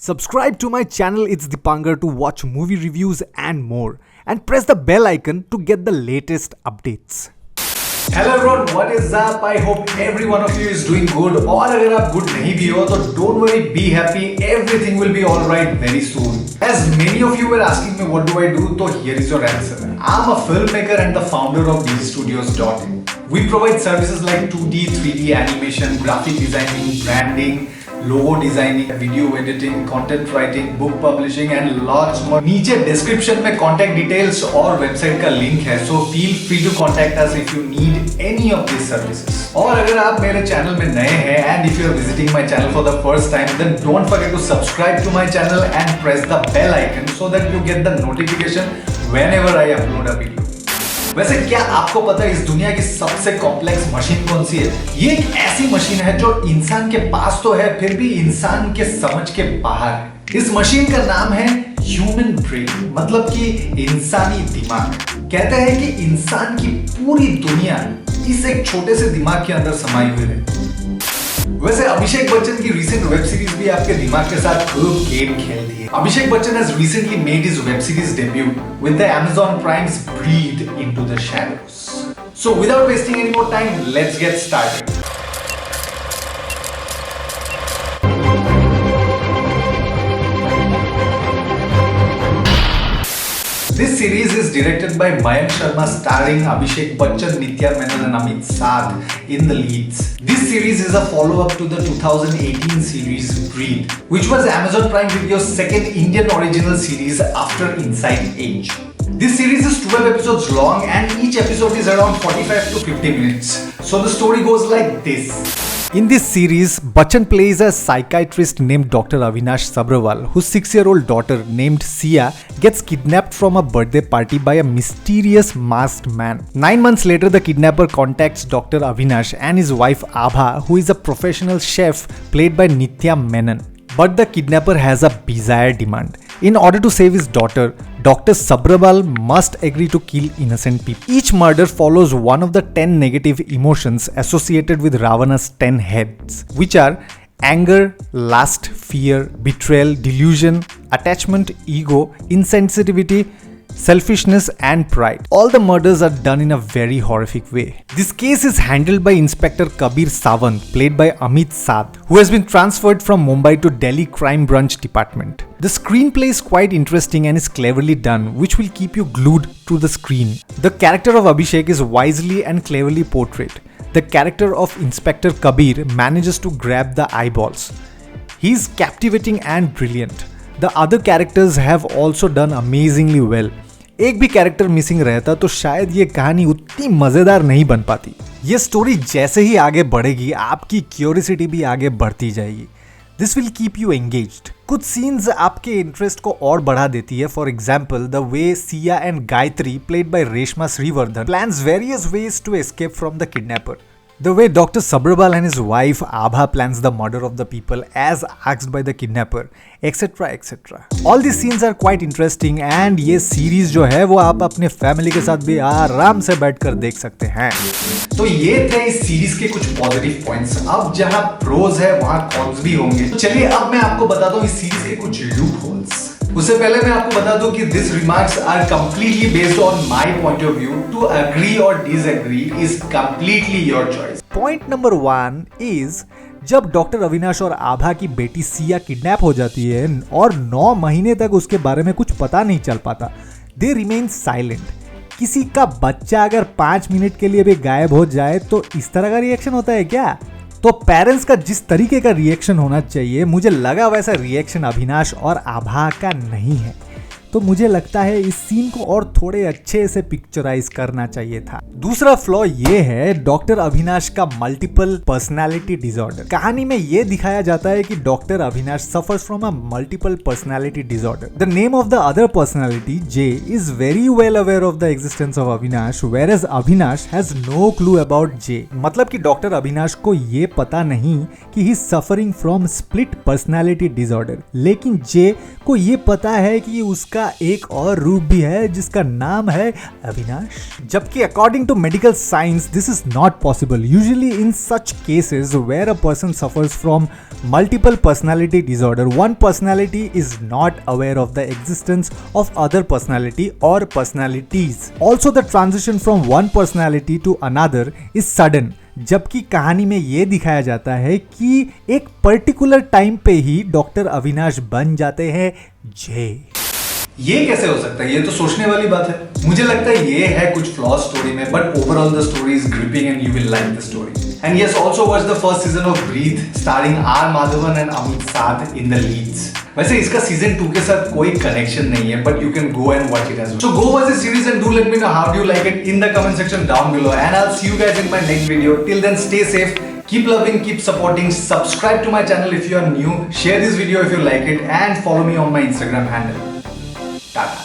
Subscribe to my channel It's Dipankar to watch movie reviews and more. And press the bell icon to get the latest updates. Hello everyone, what is up? I hope every one of you is doing good. और अगर आप good नहीं भी हो तो don't worry, be happy. Everything will be alright very soon. As many of you were asking me what do I do, so here is your answer. I'm a filmmaker and the founder of DigiStudios.in. We provide services like 2D, 3D animation, graphic designing, branding, logo designing, video editing, content writing, book publishing and lots more. नीचे description में contact details और website का link है, so feel free to contact us if you need any of these services. और अगर आप मेरे channel में नए हैं and if you are visiting my channel for the first time, then don't forget to subscribe to my channel and press the bell icon so that you get the notification whenever I upload a video. वैसे क्या आपको पता है इस दुनिया की सबसे complex machine कौन सी है? ये एक ऐसी मशीन है जो इंसान के पास तो है फिर भी इंसान के समझ के बाहर है। इस मशीन का नाम है ह्यूमन ब्रेन, मतलब कि इंसानी दिमाग। कहते हैं कि इंसान की पूरी दुनिया इस एक छोटे से दिमाग के अंदर समाई हुई है। वैसे अभिषेक बच्चन की रिसेंट वेब सीरीज भी आपके दिमाग के साथ खूब गेम खेल दी है। Abhishek Bachchan has recently made his web series debut with the Amazon Prime's Breathe Into the Shadows. So without wasting any more time, let's get started. This series is directed by Mayank Sharma, starring Abhishek Bachchan, Nithya Menon and Amit Sadh in the leads. This series is a follow-up to the 2018 series Breathe, which was Amazon Prime Video's second Indian original series after Inside Age. This series is 12 episodes long and each episode is around 45 to 50 minutes. So the story goes like this. In this series, Bachchan plays a psychiatrist named Dr. Avinash Sabrawal, whose 6-year-old daughter named Sia gets kidnapped from a birthday party by a mysterious masked man. 9 months later, the kidnapper contacts Dr. Avinash and his wife Abha, who is a professional chef played by Nithya Menon. But the kidnapper has a bizarre demand. In order to save his daughter, Dr. Sabrawal must agree to kill innocent people. Each murder follows one of the 10 negative emotions associated with Ravana's 10 heads, which are anger, lust, fear, betrayal, delusion, attachment, ego, insensitivity, selfishness and pride. All the murders are done in a very horrific way. This case is handled by Inspector Kabir Sawant, played by Amit Sadh, who has been transferred from Mumbai to Delhi Crime Branch Department. The screenplay is quite interesting and is cleverly done, which will keep you glued to the screen. The character of Abhishek is wisely and cleverly portrayed. The character of Inspector Kabir manages to grab the eyeballs. He is captivating and brilliant. The other characters have also done amazingly well. एक भी character missing रहता तो शायद ये कहानी उतनी मजेदार नहीं बन पाती। ये स्टोरी जैसे ही आगे बढ़ेगी आपकी क्यूरियोसिटी भी आगे बढ़ती जाएगी। This will keep you engaged. कुछ सीन्स आपके इंटरेस्ट को और बढ़ा देती है। For example, the way Siya and Gayatri, played by Reshma Shrivardhan, plans various ways to escape from the kidnapper. The way Dr. Sabrawal and his wife Abha plans the murder of the people as asked by the kidnapper, etc. etc. All these scenes are quite interesting and ये series जो है वो आप अपने family के साथ भी आराम से बैठकर देख सकते हैं. तो ये थे इस सीरीज के कुछ पॉजिटिव पॉइंट्स. अब जहां प्रोज है वहां कॉन्स भी होंगे. तो चलिए अब मैं आपको बताता हूँ इस सीरीज के कुछ लूप होल्स. उससे पहले मैं आपको बता दूं कि this remarks are completely based on my point of view. To agree और disagree is completely your choice. Point number 1 is जब डॉक्टर अविनाश और आभा की बेटी सिया किडनैप हो जाती है और 9 महीने तक उसके बारे में कुछ पता नहीं चल पाता, दे रिमेन साइलेंट. किसी का बच्चा अगर 5 मिनट के लिए भी गायब हो जाए तो इस तरह का रिएक्शन होता है क्या? तो पेरेंट्स का जिस तरीके का रिएक्शन होना चाहिए, मुझे लगा वैसा रिएक्शन अविनाश और आभा का नहीं है. तो मुझे लगता है इस सीन को और थोड़े अच्छे से पिक्चराइज करना चाहिए था. दूसरा फ्लॉ ये है डॉक्टर अविनाश का मल्टीपल पर्सनालिटी डिसऑर्डर. कहानी में ये दिखाया जाता है कि doctor Avinash suffers from a multiple personality disorder. The name of the other personality, J, is very well aware of the existence of Avinash, whereas Avinash has no clue about J. मतलब कि doctor Avinash को ये पता नहीं कि he is suffering from split personality disorder, लेकिन J को ये पता है कि उसका का एक और रूप भी है जिसका नाम है अविनाश। जबकि according to medical science this is not possible. Usually in such cases where a person suffers from multiple personality disorder, one personality is not aware of the existence of other personality or personalities. Also the transition from one personality to another is sudden. जबकि कहानी में ये दिखाया जाता है कि एक particular time पे ही डॉक्टर अविनाश बन जाते हैं जय। ये कैसे हो सकता है? ये तो सोचने वाली बात है। मुझे लगता है ये है कुछ फ्लॉ स्टोरी में, but overall the story is gripping and you will like the story. And yes, also watch the first season of Breathe starring R Madhavan and Amit Sadh in the leads. वैसे इसका सीजन 2 के साथ कोई कनेक्शन नहीं है, but you can go and watch it as well. So go watch this series and do let me know how do you like it in the comment section down below, and I will see you guys in my next video. Till then stay safe, keep loving, keep supporting, subscribe to my channel if you are new, share this video if you like it, and follow me on my Instagram handle. Tata.